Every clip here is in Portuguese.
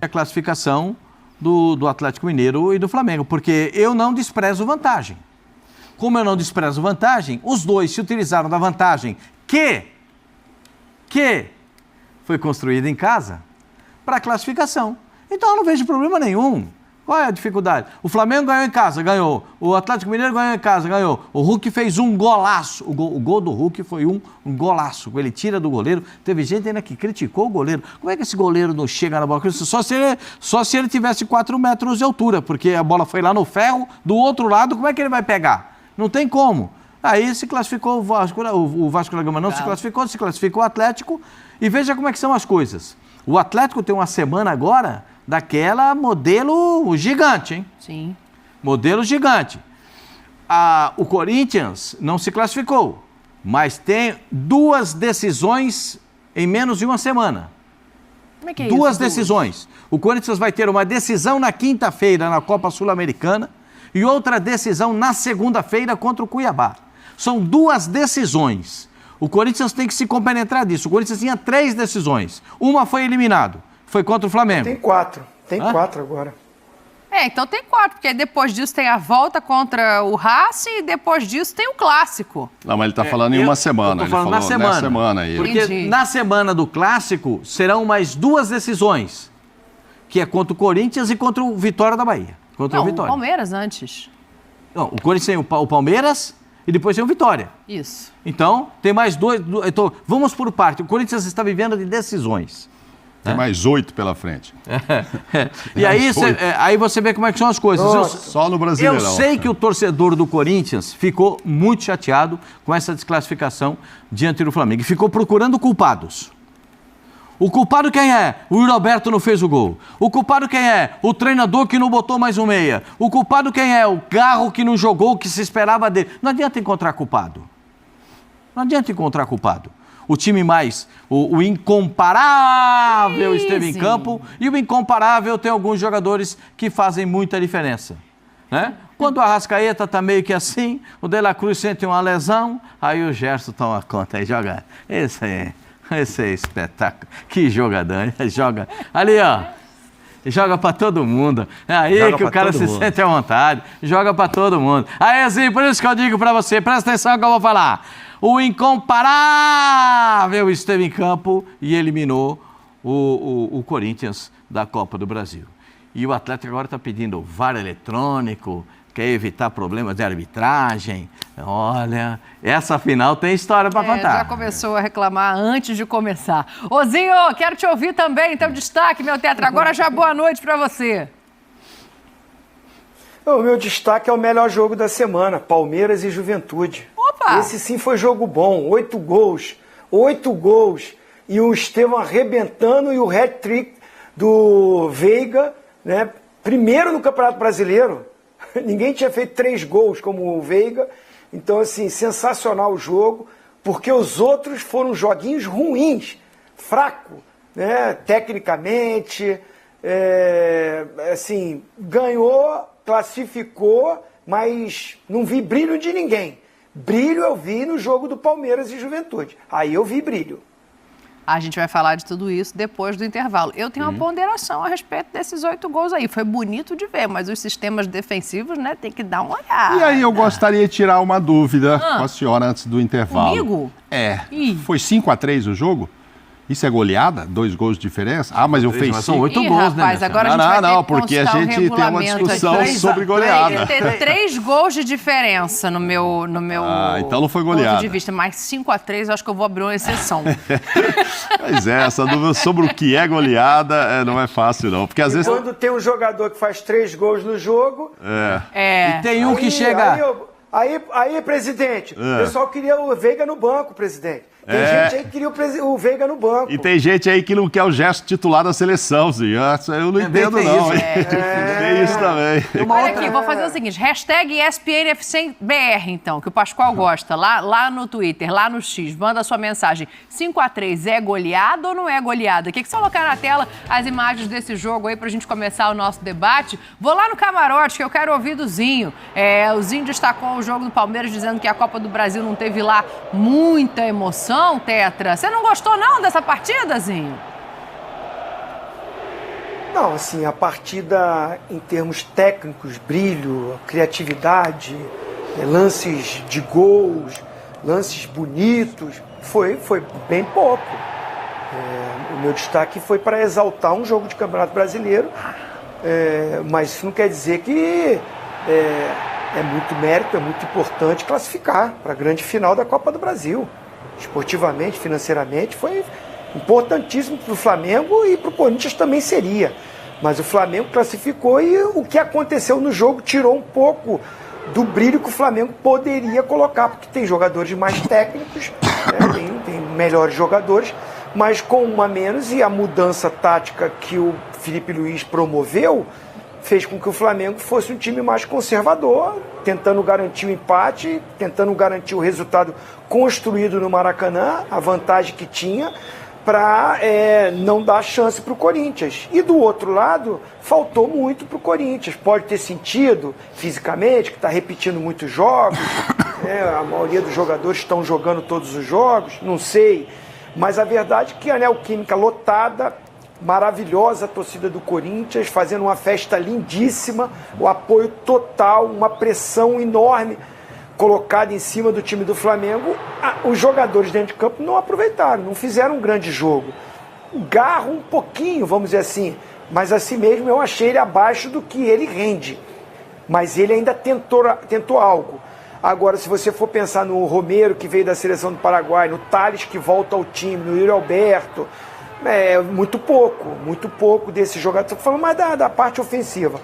a classificação do Atlético Mineiro e do Flamengo, porque eu não desprezo vantagem. Como eu não desprezo vantagem, os dois se utilizaram da vantagem que foi construída em casa para a classificação. Então eu não vejo problema nenhum. Qual é a dificuldade? O Flamengo ganhou em casa, ganhou. O Atlético Mineiro ganhou em casa, ganhou. O Hulk fez um golaço. O gol do Hulk foi um golaço. Ele tira do goleiro. Teve gente ainda que criticou o goleiro. Como é que esse goleiro não chega na bola? Só se ele tivesse 4 metros de altura, porque a bola foi lá no ferro, do outro lado, como é que ele vai pegar? Não tem como. Aí se classificou o Vasco da Gama, não se classificou o Atlético. E veja como é que são as coisas. O Atlético tem uma semana agora daquela modelo gigante, hein? Sim. Modelo gigante. O Corinthians não se classificou, mas tem 2 decisões em menos de uma semana. Como é que é 2 isso? decisões. O Corinthians vai ter uma decisão na quinta-feira na Copa Sul-Americana e outra decisão na segunda-feira contra o Cuiabá. São 2 decisões. O Corinthians tem que se compenetrar disso. O Corinthians tinha 3 decisões. Uma foi eliminado. Foi contra o Flamengo. Tem 4. Tem 4 agora. Então tem 4, porque depois disso tem a volta contra o Racing e depois disso tem o Clássico. Não, mas ele está falando em uma semana. Eu tô falando ele falou na semana. Aí. Porque Entendi. na semana do Clássico serão mais 2 decisões, que é contra o Corinthians e contra o Vitória da Bahia. Contra o O Vitória. Palmeiras antes. Não, o Corinthians tem o Palmeiras e depois tem o Vitória. Isso. Então, tem mais 2. Então, vamos por parte. O Corinthians está vivendo de decisões. Tem mais 8 pela frente. E aí você vê como é que são as coisas. Só no Brasileirão. Eu sei que o torcedor do Corinthians ficou muito chateado com essa desclassificação diante do Flamengo. E ficou procurando culpados. O culpado quem é? O Yuri Alberto não fez o gol. O culpado quem é? O treinador que não botou mais um meia. O culpado quem é? O Garro que não jogou o que se esperava dele. Não adianta encontrar culpado. Não adianta encontrar culpado. O time mais, o incomparável esteve em campo e o incomparável tem alguns jogadores que fazem muita diferença, né? Quando o Arrascaeta tá meio que assim, o De La Cruz sente uma lesão, aí o Gerson toma conta e joga. Esse é espetáculo. Que jogador, né? Joga. Ali, ó. Joga pra todo mundo. É aí joga que o cara se sente à vontade. Joga pra todo mundo. Aí, assim, por isso que eu digo pra você, presta atenção que eu vou falar. O incomparável esteve em campo e eliminou o Corinthians da Copa do Brasil. E o Atlético agora está pedindo VAR eletrônico, quer evitar problemas de arbitragem. Olha, essa final tem história para contar. Já começou a reclamar antes de começar. Ozinho, quero te ouvir também, então destaque, meu tetra. Agora já boa noite para você. O meu destaque é o melhor jogo da semana, Palmeiras e Juventude. Opa! Esse sim foi jogo bom, 8 gols. 8 gols. E o Estevão arrebentando e o hat-trick do Veiga, né? Primeiro no Campeonato Brasileiro. Ninguém tinha feito 3 gols como o Veiga. Então, assim, sensacional o jogo, porque os outros foram joguinhos ruins, fraco, né? Tecnicamente, assim, ganhou, classificou, mas não vi brilho de ninguém. Brilho eu vi no jogo do Palmeiras e Juventude. Aí eu vi brilho. A gente vai falar de tudo isso depois do intervalo. Eu tenho uma ponderação a respeito desses 8 gols aí. Foi bonito de ver, mas os sistemas defensivos, né, tem que dar uma olhada. E aí eu gostaria de tirar uma dúvida com a senhora antes do intervalo. Comigo? Foi 5-3 o jogo? Isso é goleada? 2 gols de diferença? Ah, mas eu fiz 5. São 8 gols, né? Rapaz, agora a gente vai ter que porque a constar o gente tem uma regulamento discussão aqui. sobre goleada. Tem 3 gols de diferença no meu então não foi ponto goleada. de vista, mas 5-3 eu acho que eu vou abrir uma exceção. Pois é, essa dúvida sobre o que é goleada não é fácil não, porque às vezes... Quando tem um jogador que faz 3 gols no jogo... E tem um que chega... Aí, presidente, o pessoal queria o Veiga no banco, presidente. Tem gente aí que queria o Veiga no banco. E tem gente aí que não quer o gesto titular da seleção, sim. Eu não entendo, não. Tem isso também. Olha aqui, vou fazer o seguinte, hashtag ESPNFCBR, então, que o Pascoal gosta, lá no Twitter, lá no X, manda a sua mensagem. 5-3 é goleada ou não é goleada? O que você colocar na tela as imagens desse jogo aí pra gente começar o nosso debate? Vou lá no camarote, que eu quero ouvir do Zinho. O Zinho destacou o jogo do Palmeiras, dizendo que a Copa do Brasil não teve lá muita emoção, Tetra. Você não gostou, não, dessa partida, Zinho? Não, assim, a partida em termos técnicos, brilho, criatividade, lances de gols, lances bonitos, foi bem pouco. O meu destaque foi para exaltar um jogo de Campeonato Brasileiro, mas isso não quer dizer que é muito mérito, é muito importante classificar para a grande final da Copa do Brasil. Esportivamente, financeiramente, foi importantíssimo para o Flamengo e para o Corinthians também seria. Mas o Flamengo classificou e o que aconteceu no jogo tirou um pouco do brilho que o Flamengo poderia colocar, porque tem jogadores mais técnicos, né? tem melhores jogadores, mas com um a menos, e a mudança tática que o Felipe Luiz promoveu fez com que o Flamengo fosse um time mais conservador, tentando garantir o empate, tentando garantir o resultado construído no Maracanã, a vantagem que tinha, para não dar chance para o Corinthians. E do outro lado, faltou muito para o Corinthians. Pode ter sentido fisicamente, que está repetindo muitos jogos, a maioria dos jogadores estão jogando todos os jogos, não sei. Mas a verdade é que a Neoquímica lotada, maravilhosa a torcida do Corinthians, fazendo uma festa lindíssima, o apoio total, uma pressão enorme colocada em cima do time do Flamengo. Os jogadores dentro de campo não aproveitaram, não fizeram um grande jogo. Garro um pouquinho, vamos dizer assim, mas assim mesmo eu achei ele abaixo do que ele rende. Mas ele ainda tentou algo. Agora, se você for pensar no Romero, que veio da seleção do Paraguai, no Tales, que volta ao time, no Yuri Alberto, muito pouco desse jogador. Estou falando mais da parte ofensiva.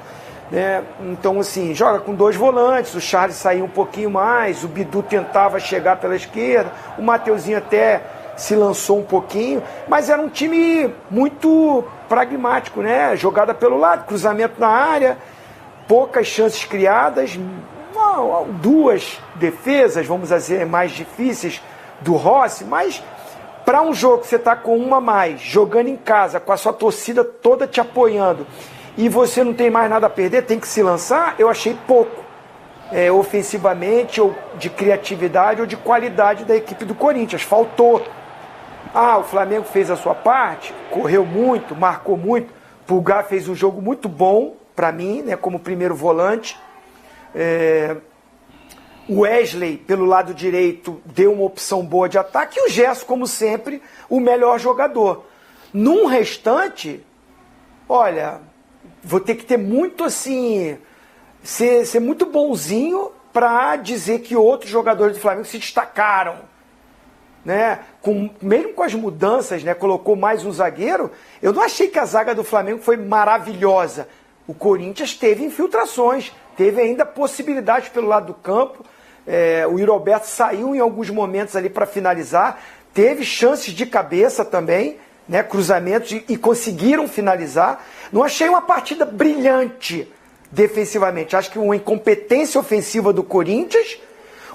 Então, assim, joga com 2 volantes, o Charles saiu um pouquinho mais, o Bidu tentava chegar pela esquerda, o Mateuzinho até se lançou um pouquinho, mas era um time muito pragmático, né? Jogada pelo lado, cruzamento na área, poucas chances criadas, 2 defesas, vamos dizer, mais difíceis do Rossi, mas para um jogo que você está com uma a mais, jogando em casa, com a sua torcida toda te apoiando, e você não tem mais nada a perder, tem que se lançar, eu achei pouco. Ofensivamente, ou de criatividade, ou de qualidade da equipe do Corinthians. Faltou. O Flamengo fez a sua parte, correu muito, marcou muito. Pulgar fez um jogo muito bom, para mim, né, como primeiro volante. O Wesley, pelo lado direito, deu uma opção boa de ataque. E o Gerson, como sempre, o melhor jogador. Num restante, olha, vou ter que ter muito assim, ser muito bonzinho para dizer que outros jogadores do Flamengo se destacaram, né? Mesmo com as mudanças, né? Colocou mais um zagueiro. Eu não achei que a zaga do Flamengo foi maravilhosa. O Corinthians teve infiltrações, teve ainda possibilidades pelo lado do campo. O Yuri Alberto saiu em alguns momentos ali para finalizar, teve chances de cabeça também, né, cruzamentos, e conseguiram finalizar. Não achei uma partida brilhante defensivamente. Acho que uma incompetência ofensiva do Corinthians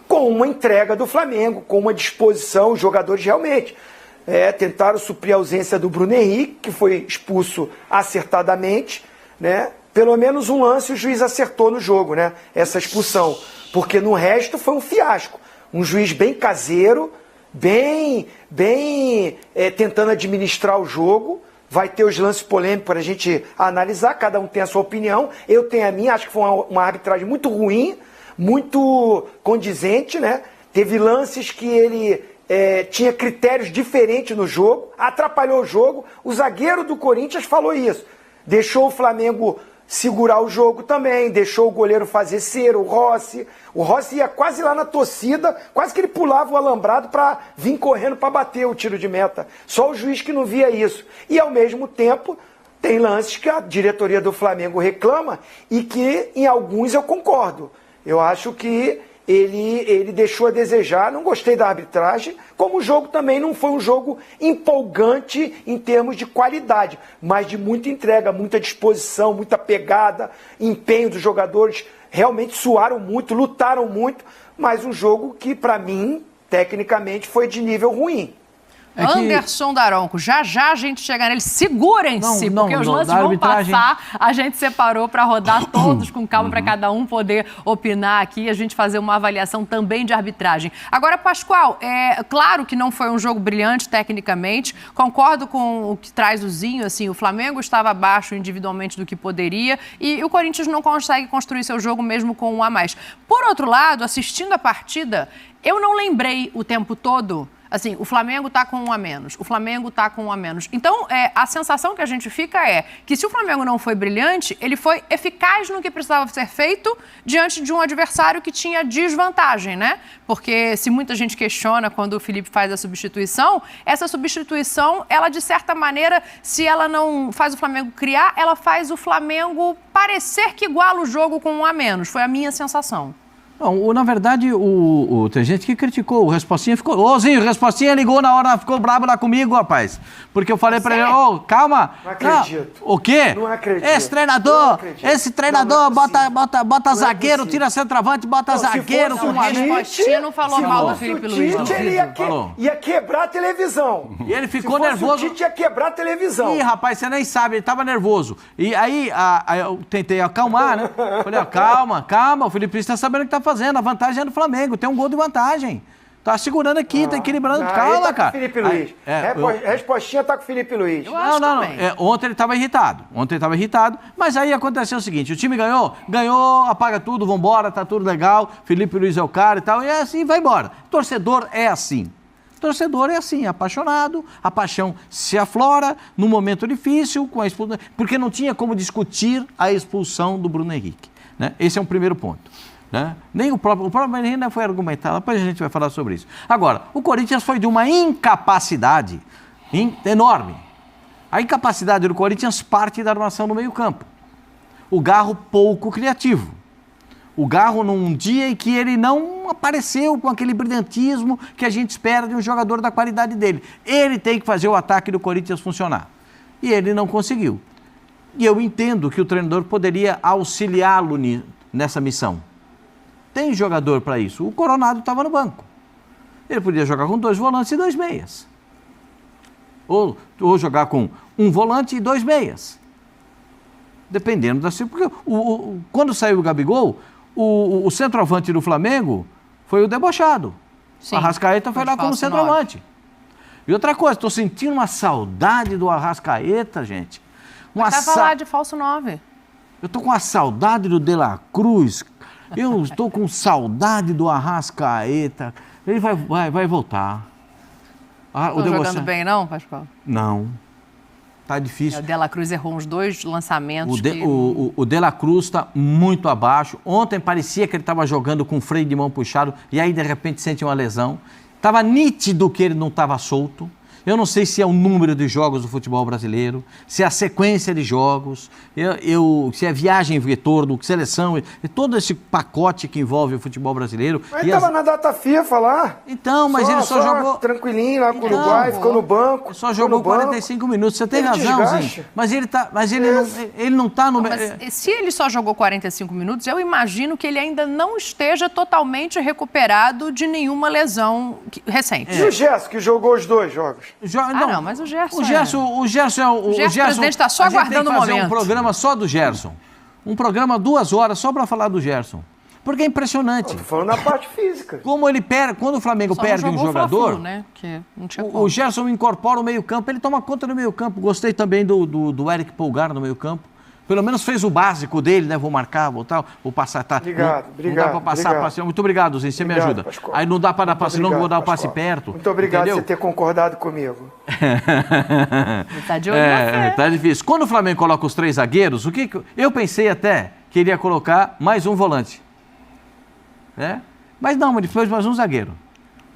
com uma entrega do Flamengo, com uma disposição. Os jogadores realmente tentaram suprir a ausência do Bruno Henrique, que foi expulso acertadamente, né? Pelo menos um lance o juiz acertou no jogo, né? Essa expulsão. Porque no resto foi um fiasco. Um juiz bem caseiro, bem tentando administrar o jogo. Vai ter os lances polêmicos para a gente analisar, cada um tem a sua opinião. Eu tenho a minha, acho que foi uma arbitragem muito ruim, muito condizente, né? Teve lances que ele tinha critérios diferentes no jogo, atrapalhou o jogo. O zagueiro do Corinthians falou isso. Deixou o Flamengo segurar o jogo também, deixou o goleiro fazer cera, o Rossi. O Rossi ia quase lá na torcida, quase que ele pulava o alambrado para vir correndo para bater o tiro de meta. Só o juiz que não via isso. E ao mesmo tempo, tem lances que a diretoria do Flamengo reclama e que em alguns eu concordo. Eu acho que ele deixou a desejar, não gostei da arbitragem, como o jogo também não foi um jogo empolgante em termos de qualidade, mas de muita entrega, muita disposição, muita pegada, empenho dos jogadores, realmente suaram muito, lutaram muito, mas um jogo que para mim, tecnicamente, foi de nível ruim. Anderson Daronco, já a gente chega nele. Segurem-se, porque os lances vão passar. A gente separou para rodar todos com calma, para cada um poder opinar aqui e a gente fazer uma avaliação também de arbitragem. Agora, Pascoal, claro que não foi um jogo brilhante tecnicamente, concordo com o que traz o Zinho, assim, o Flamengo estava abaixo individualmente do que poderia e o Corinthians não consegue construir seu jogo mesmo com um a mais. Por outro lado, assistindo a partida, eu não lembrei o tempo todo. Assim, o Flamengo está com um a menos, o Flamengo está com um a menos. Então, a sensação que a gente fica é que se o Flamengo não foi brilhante, ele foi eficaz no que precisava ser feito diante de um adversário que tinha desvantagem, né? Porque se muita gente questiona quando o Felipe faz a substituição, essa substituição, ela de certa maneira, se ela não faz o Flamengo criar, ela faz o Flamengo parecer que iguala o jogo com um a menos. Foi a minha sensação. Não, na verdade, tem gente que criticou, o Respostinha ficou... Ô, Zinho, o Respostinha ligou na hora, ficou brabo lá comigo, rapaz. Porque eu falei pra ele, calma. Não acredito. O quê? Não acredito. Esse treinador bota zagueiro, tira centroavante, bota zagueiro. O Respostinha não falou mal do Felipe Luiz. O Tite, ele ia quebrar a televisão. E ele ficou nervoso. O Tite ia quebrar a televisão. Ih, rapaz, você nem sabe, ele tava nervoso. E aí, eu tentei acalmar, né? Falei, calma, o Felipe Luiz tá sabendo o que tá fazendo. A vantagem é do Flamengo, tem um gol de vantagem. Tá segurando aqui, tá equilibrando. Calma, tá cara. Com o Felipe Luiz. Respostinha tá com o Felipe Luiz. Não. Ontem ele estava irritado. Mas aí aconteceu o seguinte: o time ganhou, apaga tudo, vambora, tá tudo legal. Felipe Luiz é o cara e tal. E é assim, vai embora. Torcedor é assim. Apaixonado, a paixão se aflora num momento difícil, com a expulsão, porque não tinha como discutir a expulsão do Bruno Henrique. Né? Esse é um primeiro ponto. Né? Nem o próprio ainda foi argumentado, depois a gente vai falar sobre isso. Agora, o Corinthians foi de uma incapacidade enorme. A incapacidade do Corinthians parte da armação no meio-campo. O Garro pouco criativo. O Garro num dia em que ele não apareceu com aquele brilhantismo que a gente espera de um jogador da qualidade dele. Ele tem que fazer o ataque do Corinthians funcionar. E ele não conseguiu. E eu entendo que o treinador poderia auxiliá-lo nessa missão. Tem jogador para isso. O Coronado estava no banco. Ele podia jogar com 2 volantes e 2 meias. Ou jogar com 1 volante e 2 meias. Dependendo da situação. Porque quando saiu o Gabigol, o centroavante do Flamengo foi o debochado. Sim, a Arrascaeta foi lá como centroavante. E outra coisa, estou sentindo uma saudade do Arrascaeta, gente. Estava lá de falso 9. Eu estou com a saudade do De La Cruz. Eu estou com saudade do Arrascaeta. Ele vai voltar. Não jogando bem, não, Pascoal? Não. Tá difícil. O De La Cruz errou uns 2 lançamentos. O De La Cruz está muito abaixo. Ontem parecia que ele estava jogando com freio de mão puxado e aí, de repente, sente uma lesão. Estava nítido que ele não estava solto. Eu não sei se é o número de jogos do futebol brasileiro, se é a sequência de jogos, se é viagem e retorno, seleção, e todo esse pacote que envolve o futebol brasileiro. Mas ele estava na data FIFA lá. Então, mas ele só jogou... tranquilinho lá com o Uruguai, ficou no banco. Só jogou 45 minutos, você tem razão, Zinho. Mas ele não está no... Mas se ele só jogou 45 minutos, eu imagino que ele ainda não esteja totalmente recuperado de nenhuma lesão recente. E o Gerson, que jogou os 2 jogos? Não, mas o Gerson o presidente está só aguardando o momento. Fazer um programa só do Gerson. Um programa 2 horas só para falar do Gerson. Porque é impressionante. Estou falando da parte física. Como ele perde, quando o Flamengo perde um jogador, né? Que não tinha o Gerson incorpora o meio-campo, ele toma conta do meio-campo. Gostei também do Eric Pulgar no meio-campo. Pelo menos fez o básico dele, né? Vou marcar, vou passar. Tá? Obrigado. Não dá para passar passe. Muito obrigado, Zinho, você me ajuda. Pascoal. Aí não dá para dar passe, não vou dar o passe perto. Muito obrigado por você ter concordado comigo. Tá de olho você. Tá difícil. Quando o Flamengo coloca os 3 zagueiros, eu pensei até que iria colocar mais um volante. Né? Mas não, ele fez mais um zagueiro.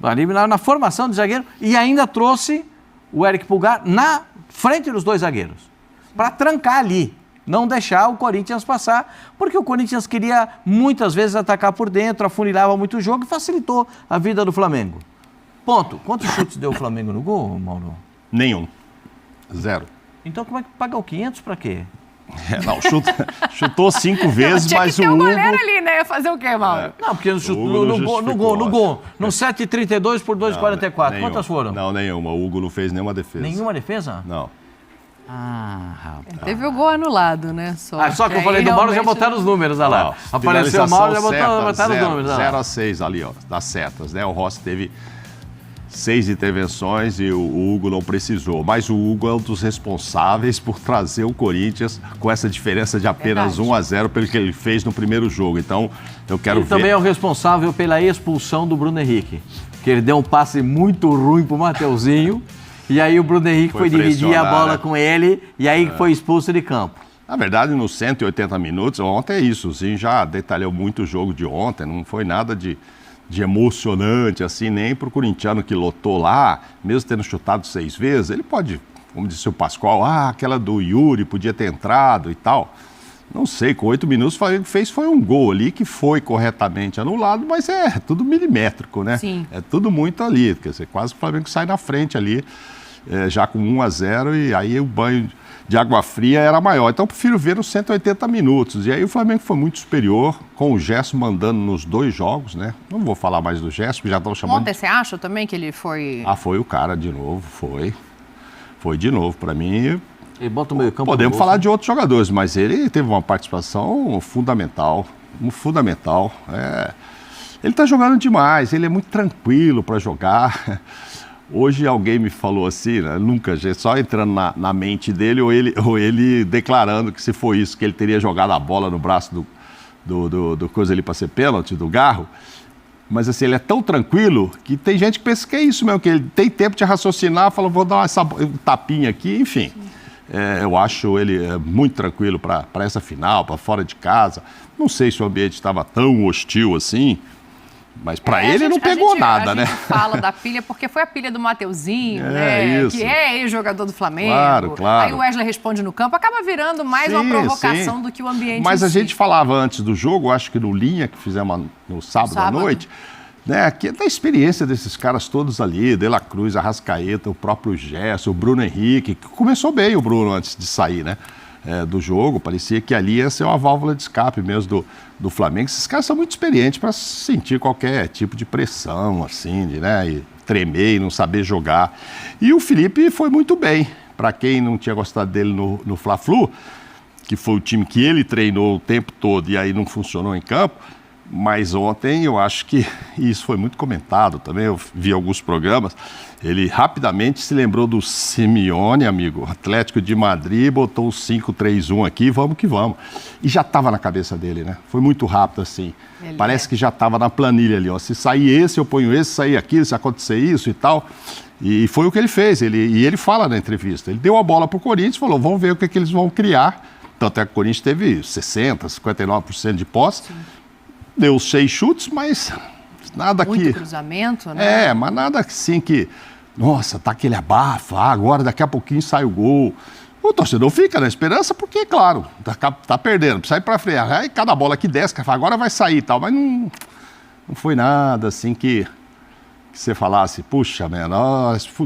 Ali na formação de zagueiro e ainda trouxe o Eric Pulgar na frente dos 2 zagueiros. Para trancar ali. Não deixar o Corinthians passar, porque o Corinthians queria muitas vezes atacar por dentro, afunilava muito o jogo e facilitou a vida do Flamengo. Ponto. Quantos chutes deu o Flamengo no gol, Mauro? Nenhum. 0. Então como é que pagou 500 para quê? Não, chutou 5 vezes, tinha mas que ter o um Hugo... goleiro ali, né? Ia fazer o quê, Mauro? Não, porque no gol, no 7,32 por 2,44. Quantas foram? Não, nenhuma. O Hugo não fez nenhuma defesa. Nenhuma defesa? Não. Rapaz. Teve o gol anulado, né? Só que eu falei do Mauro, já botaram os números, olha lá. Apareceu o Mauro, já botaram os números. 0-6 ali, ó, das setas, né? O Rossi teve 6 intervenções e o Hugo não precisou. Mas o Hugo é um dos responsáveis por trazer o Corinthians com essa diferença de apenas 1-0 pelo que ele fez no primeiro jogo. Então, eu quero ver... Ele também é o responsável pela expulsão do Bruno Henrique, que ele deu um passe muito ruim pro Mateuzinho, e aí o Bruno Henrique foi dividir a bola, né, com ele, e aí foi expulso de campo. Na verdade, nos 180 minutos, ontem é isso. O Zinho já detalhou muito o jogo de ontem, não foi nada de emocionante, assim, nem para o corintiano que lotou lá, mesmo tendo chutado 6 vezes, ele pode, como disse o Pascoal, aquela do Yuri podia ter entrado e tal. Não sei, com 8 minutos foi um gol ali que foi corretamente anulado, mas é tudo milimétrico, né? Sim. É tudo muito ali, quer dizer, quase o Flamengo sai na frente ali, já com 1-0, e aí o banho de água fria era maior. Então eu prefiro ver nos 180 minutos. E aí o Flamengo foi muito superior, com o Gerson mandando nos 2 jogos, né? Não vou falar mais do Gerson, porque já estão chamando... Ontem você acha também que ele foi... foi o cara de novo, foi. Foi de novo, para mim... Ele bota o meio campo. Podemos falar de outros jogadores, mas ele teve uma participação fundamental. Ele está jogando demais, ele é muito tranquilo para jogar. Hoje alguém me falou assim, né, nunca, só entrando na mente dele, ou ele declarando que se foi isso, que ele teria jogado a bola no braço do coisa ali para ser pênalti, do Garro. Mas assim, ele é tão tranquilo que tem gente que pensa que é isso mesmo, que ele tem tempo de raciocinar, fala, vou dar um tapinha aqui, enfim. Eu acho ele muito tranquilo para essa final, para fora de casa. Não sei se o ambiente estava tão hostil assim, mas para ele não pegou nada, né? A gente fala da pilha porque foi a pilha do Mateuzinho, né? Isso. Que é ex-jogador do Flamengo. Claro. Aí o Wesley responde no campo, acaba virando mais uma provocação do que o ambiente. Mas a gente falava antes do jogo, acho que no Linha, que fizemos no sábado à noite, né? Que é da experiência desses caras todos ali, De La Cruz, Arrascaeta, o próprio Gerson, o Bruno Henrique, que começou bem o Bruno antes de sair, né? Do jogo, parecia que ali ia ser uma válvula de escape mesmo do Flamengo. Esses caras são muito experientes para sentir qualquer tipo de pressão, assim, né, e tremer e não saber jogar. E o Felipe foi muito bem. Para quem não tinha gostado dele no Fla-Flu, que foi o time que ele treinou o tempo todo e aí não funcionou em campo, mas ontem eu acho que isso foi muito comentado também, eu vi alguns programas, ele rapidamente se lembrou do Simeone, amigo, Atlético de Madrid, botou o 5-3-1 aqui, vamos que vamos. E já estava na cabeça dele, né? Foi muito rápido assim, parece que já estava na planilha ali, ó. Se sair esse, eu ponho esse, se sair aquilo, se acontecer isso e tal. E foi o que ele fez, ele fala na entrevista, ele deu a bola para o Corinthians e falou, vamos ver o que eles vão criar. Tanto é que o Corinthians teve 60%, 59% de posse. Sim. Deu 6 chutes, mas nada muito cruzamento, né? Mas nada assim que, nossa, tá aquele abafo, agora daqui a pouquinho sai o gol. O torcedor fica na esperança porque, claro, tá perdendo, sai pra frente. Aí cada bola que desce, agora vai sair e tal, mas não foi nada assim que você falasse, puxa, mano,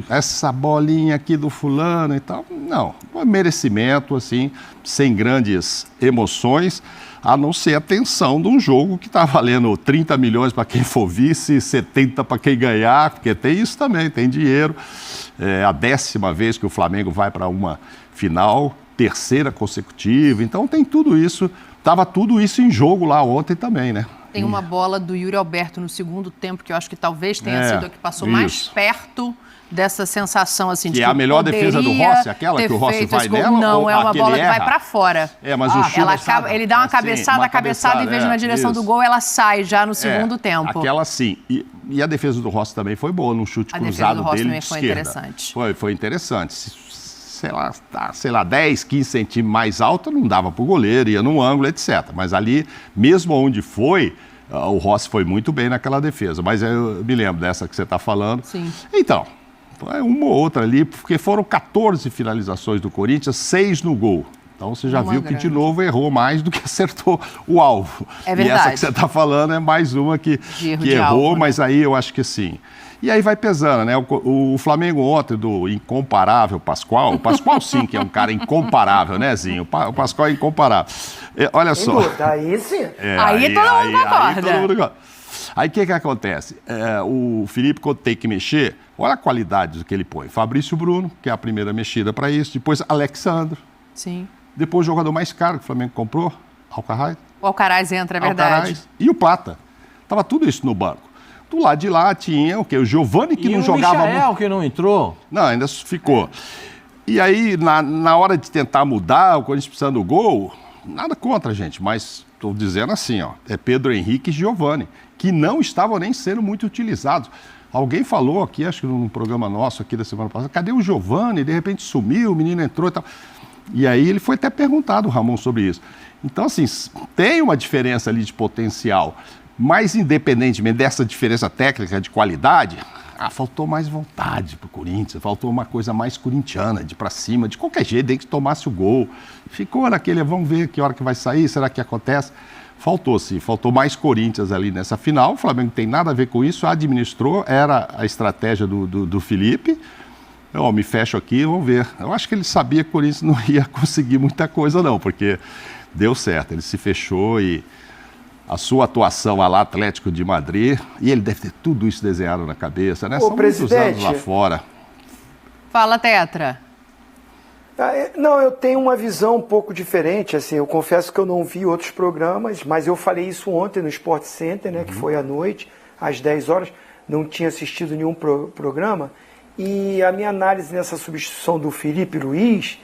essa bolinha aqui do fulano e tal. Não, foi merecimento, assim, sem grandes emoções, a não ser a tensão de um jogo que está valendo 30 milhões para quem for vice, 70 para quem ganhar, porque tem isso também, tem dinheiro. É a 10ª vez que o Flamengo vai para uma final, 3ª consecutiva, então tem tudo isso, estava tudo isso em jogo lá ontem também, né? Tem uma bola do Yuri Alberto no segundo tempo, que eu acho que talvez tenha sido a que passou mais perto dessa sensação, assim, de que é a melhor defesa do Rossi, aquela que o Rossi vai nela? Não, é uma bola que vai para fora. Mas o chute... ele dá uma cabeçada, em vez de na direção do gol, ela sai já no segundo tempo. Aquela sim. E a defesa do Rossi também foi boa, no chute cruzado dele de esquerda. Foi interessante. Foi interessante. Sei lá, 10, 15 centímetros mais alto, não dava para o goleiro, ia no ângulo, etc. Mas ali, mesmo onde foi, o Rossi foi muito bem naquela defesa. Mas eu me lembro dessa que você está falando. Sim. Então, uma ou outra ali, porque foram 14 finalizações do Corinthians, 6 no gol. Então você já Uma viu que grande. de novo errou mais do que acertou o alvo. É E verdade. essa que você está falando é mais uma que erro de errou, alvo, né? mas aí eu acho que sim. E aí vai pesando, né? O Flamengo ontem, do incomparável Pascoal, o Pascoal sim, que é um cara incomparável, né, Zinho? O Pascoal é incomparável. Olha Sem só. dúvida, aí sim. Aí todo mundo concorda. Aí todo mundo concorda. Aí o que acontece? O Felipe, quando tem que mexer, olha a qualidade do que ele põe. Fabrício Bruno, que é a primeira mexida para isso, depois Alexandre, Sim. depois o jogador mais caro que o Flamengo comprou, Alcaraz. O Alcaraz entra, é verdade. Alcaraz e o Plata. Tava tudo isso no banco. Do lado de lá tinha o quê? O Giovani, que E não o jogava Michael, muito. que não entrou. Não, ainda ficou. E aí, na hora de tentar mudar, o Corinthians precisando do gol, nada contra, gente, mas estou dizendo assim, ó, é Pedro Henrique e Giovani, que não estavam nem sendo muito utilizados. Alguém falou aqui, acho que num programa nosso aqui da semana passada, cadê o Giovani? De repente sumiu, o menino entrou e tal. E aí ele foi até perguntado, o Ramon, sobre isso. Então, assim, tem uma diferença ali de potencial, mas independentemente dessa diferença técnica de qualidade, faltou mais vontade pro Corinthians, faltou uma coisa mais corintiana, de pra cima, de qualquer jeito, desde que tomasse o gol. Ficou naquele, vamos ver que hora que vai sair, será que acontece? Faltou sim, faltou mais Corinthians ali nessa final, o Flamengo não tem nada a ver com isso, administrou, era a estratégia do Felipe. Eu me fecho aqui, vamos ver. Eu acho que ele sabia que o Corinthians não ia conseguir muita coisa não, porque deu certo, ele se fechou e a sua atuação lá, Atlético de Madrid, e ele deve ter tudo isso desenhado na cabeça, né? Ô, São muitos anos presidente. lá fora. Fala, Tetra. Não, eu tenho uma visão um pouco diferente, assim, eu confesso que eu não vi outros programas, mas eu falei isso ontem no Sport Center, né, que foi à noite, às 10 horas, não tinha assistido nenhum programa, e a minha análise nessa substituição do Felipe Luiz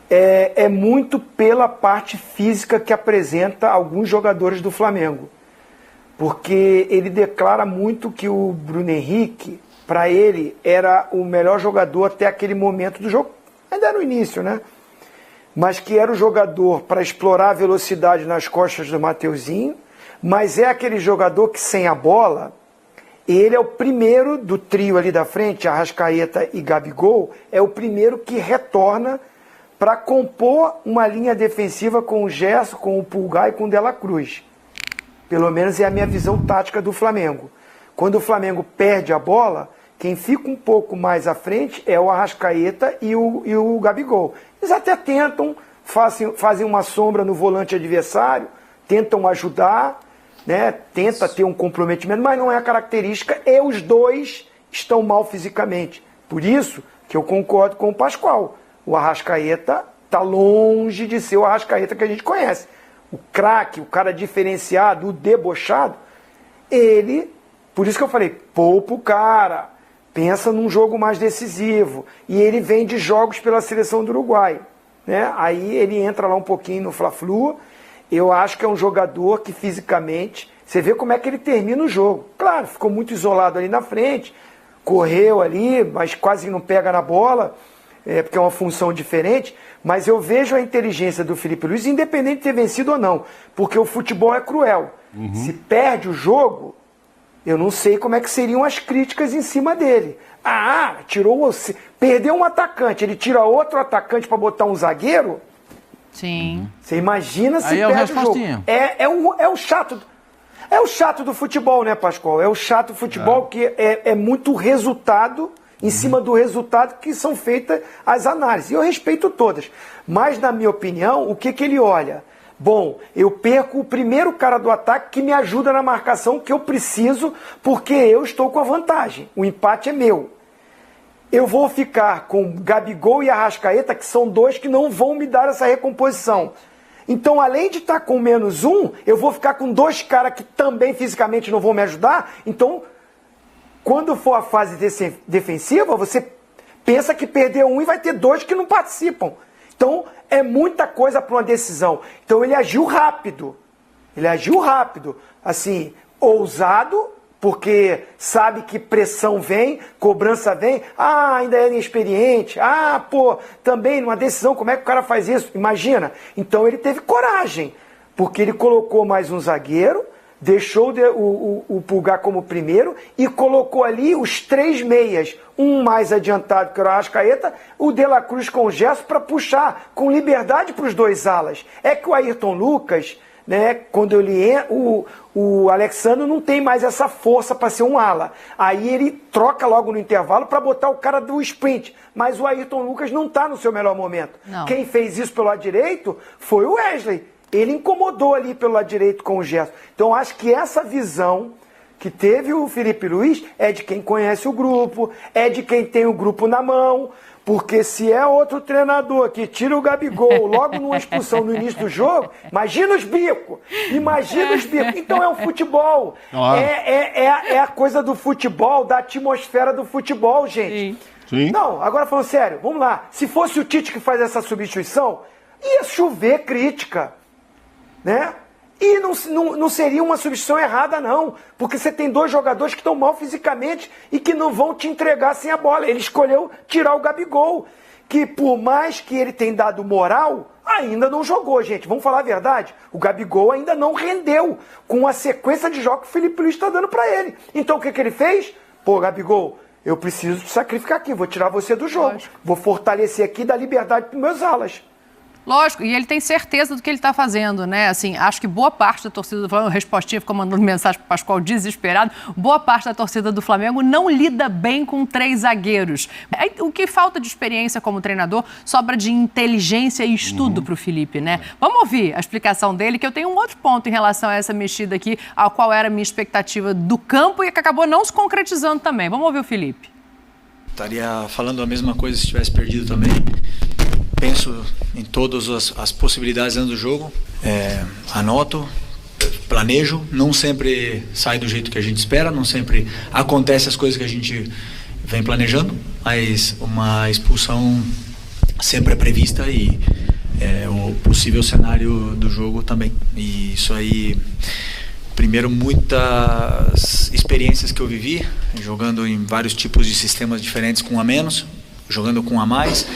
é muito pela parte física que apresenta alguns jogadores do Flamengo, porque ele declara muito que o Bruno Henrique, para ele, era o melhor jogador até aquele momento do jogo, ainda no início, né? Mas que era o jogador para explorar a velocidade nas costas do Mateuzinho, mas é aquele jogador que sem a bola, ele é o primeiro do trio ali da frente, Arrascaeta e Gabigol, é o primeiro que retorna para compor uma linha defensiva com o Gerson, com o Pulgar e com o De La Cruz. Pelo menos é a minha visão tática do Flamengo. Quando o Flamengo perde a bola, quem fica um pouco mais à frente é o Arrascaeta e o Gabigol. Eles até tentam, fazem uma sombra no volante adversário, tentam ajudar, né? Tenta ter um comprometimento, mas não é a característica, e os dois estão mal fisicamente. Por isso que eu concordo com o Pascoal. O Arrascaeta está longe de ser o Arrascaeta que a gente conhece. O craque, o cara diferenciado, o debochado, ele, por isso que eu falei, poupa o cara, pensa num jogo mais decisivo. E ele vem de jogos pela seleção do Uruguai, né? Aí ele entra lá um pouquinho no Fla-Flu. Eu acho que é um jogador que fisicamente, você vê como é que ele termina o jogo. Claro, ficou muito isolado ali na frente, correu ali, mas quase não pega na bola, porque é uma função diferente, mas eu vejo a inteligência do Felipe Luiz, independente de ter vencido ou não, porque o futebol é cruel. Se perde o jogo, eu não sei como é que seriam as críticas em cima dele. Perdeu um atacante, ele tira outro atacante para botar um zagueiro? Sim. Você imagina se Aí é o perde o jogo. respostinha. É o chato. É o chato do futebol, né, Pascoal? É o chato do futebol que é muito resultado, em cima do resultado que são feitas as análises. E eu respeito todas. Mas, na minha opinião, o que ele olha? Bom, eu perco o primeiro cara do ataque que me ajuda na marcação que eu preciso, porque eu estou com a vantagem. O empate é meu. Eu vou ficar com Gabigol e Arrascaeta, que são dois que não vão me dar essa recomposição. Então, além de estar com -1, eu vou ficar com dois caras que também fisicamente não vão me ajudar. Então, quando for a fase defensiva, você pensa que perdeu um e vai ter dois que não participam. Então, é muita coisa para uma decisão. Então, ele agiu rápido. Assim, ousado, porque sabe que pressão vem, cobrança vem. Ainda é inexperiente. Também numa decisão, como é que o cara faz isso? Imagina. Então ele teve coragem, porque ele colocou mais um zagueiro, deixou o Pulgar como primeiro e colocou ali os 3 meias, um mais adiantado que era o Arrascaeta, o De La Cruz com o Gerson para puxar com liberdade para os 2 alas. É que o Ayrton Lucas, né, quando ele entra, o Alexandre não tem mais essa força para ser um ala. Aí ele troca logo no intervalo para botar o cara do sprint. Mas o Ayrton Lucas não está no seu melhor momento. Não. Quem fez isso pelo lado direito foi o Wesley. Ele incomodou ali pelo lado direito com o Gerson. Então, acho que essa visão que teve o Felipe Luiz é de quem conhece o grupo, é de quem tem o grupo na mão, porque se é outro treinador que tira o Gabigol logo numa expulsão no início do jogo, imagina os bicos, Então é o futebol, é a coisa do futebol, da atmosfera do futebol, gente. Sim. Não, agora falando sério, vamos lá, se fosse o Tite que faz essa substituição, ia chover crítica, né? E não seria uma substituição errada, não. Porque você tem 2 jogadores que estão mal fisicamente e que não vão te entregar sem a bola. Ele escolheu tirar o Gabigol, que por mais que ele tenha dado moral, ainda não jogou, gente. Vamos falar a verdade. O Gabigol ainda não rendeu com a sequência de jogos que o Felipe Luiz está dando para ele. Então o que ele fez? Pô, Gabigol, eu preciso te sacrificar aqui. Vou tirar você do jogo. Lógico. Vou fortalecer aqui e dar liberdade para os meus alas. Lógico, e ele tem certeza do que ele está fazendo, né? Assim, acho que boa parte da torcida do Flamengo, o Respostinha ficou mandando mensagem para o Pascoal desesperado, boa parte da torcida do Flamengo não lida bem com 3 zagueiros. O que falta de experiência como treinador sobra de inteligência e estudo para o Felipe, né? Vamos ouvir a explicação dele, que eu tenho um outro ponto em relação a essa mexida aqui, ao qual era a minha expectativa do campo e que acabou não se concretizando também. Vamos ouvir o Felipe. Estaria falando a mesma coisa se tivesse perdido também. Penso em todas as possibilidades dentro do jogo, anoto, planejo, não sempre sai do jeito que a gente espera, não sempre acontece as coisas que a gente vem planejando, mas uma expulsão sempre é prevista e o possível cenário do jogo também. E isso aí, primeiro, muitas experiências que eu vivi, jogando em vários tipos de sistemas diferentes com um a menos, jogando com um a mais,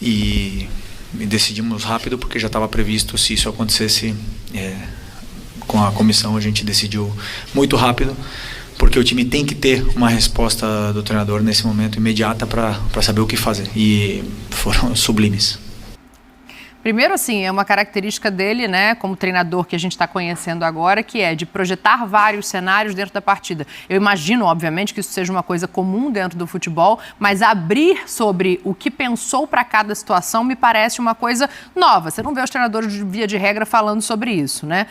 e decidimos rápido porque já estava previsto se isso acontecesse com a comissão. A gente decidiu muito rápido porque o time tem que ter uma resposta do treinador nesse momento imediata para saber o que fazer, e foram sublimes. Primeiro, assim, é uma característica dele, né, como treinador que a gente está conhecendo agora, que é de projetar vários cenários dentro da partida. Eu imagino, obviamente, que isso seja uma coisa comum dentro do futebol, mas abrir sobre o que pensou para cada situação me parece uma coisa nova. Você não vê os treinadores, de via de regra, falando sobre isso, né?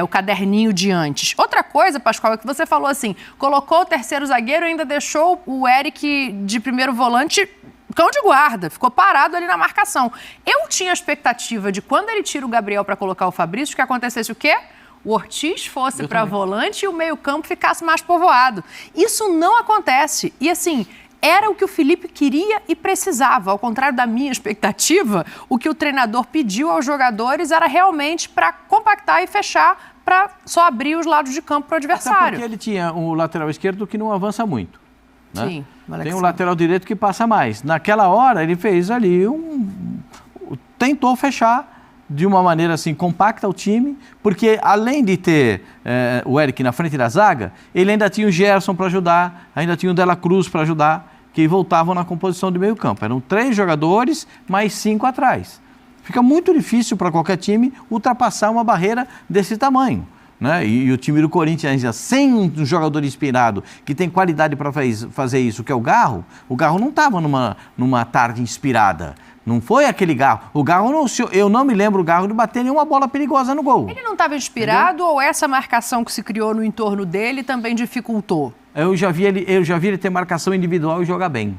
O caderninho de antes. Outra coisa, Pascoal, é que você falou assim, colocou o terceiro zagueiro e ainda deixou o Eric de primeiro volante cão de guarda, ficou parado ali na marcação. Eu tinha a expectativa de quando ele tira o Gabriel para colocar o Fabrício, que acontecesse o quê? O Ortiz fosse para volante e o meio-campo ficasse mais povoado. Isso não acontece. E assim, era o que o Felipe queria e precisava. Ao contrário da minha expectativa, o que o treinador pediu aos jogadores era realmente para compactar e fechar, para só abrir os lados de campo para o adversário. Até porque ele tinha o lateral esquerdo que não avança muito, né? Sim. Tem um lateral direito que passa mais. Naquela hora, ele fez ali tentou fechar de uma maneira assim compacta o time, porque além de ter o Eric na frente da zaga, ele ainda tinha o Gerson para ajudar, ainda tinha o De La Cruz para ajudar, que voltavam na composição de meio campo. Eram 3 jogadores, mais 5 atrás. Fica muito difícil para qualquer time ultrapassar uma barreira desse tamanho, né? E o time do Corinthians, sem um jogador inspirado que tem qualidade para fazer isso, que é o Garro não estava numa tarde inspirada. Não foi aquele Garro. O Garro, eu não me lembro o Garro de bater nenhuma bola perigosa no gol. Ele não estava inspirado, entendeu? Ou essa marcação que se criou no entorno dele também dificultou? Eu já vi ele ter marcação individual e jogar bem.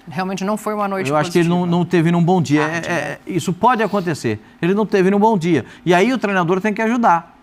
Realmente não foi uma noite positiva. Eu acho que ele não teve num bom dia. Isso pode acontecer. Ele não teve num bom dia. E aí o treinador tem que ajudar.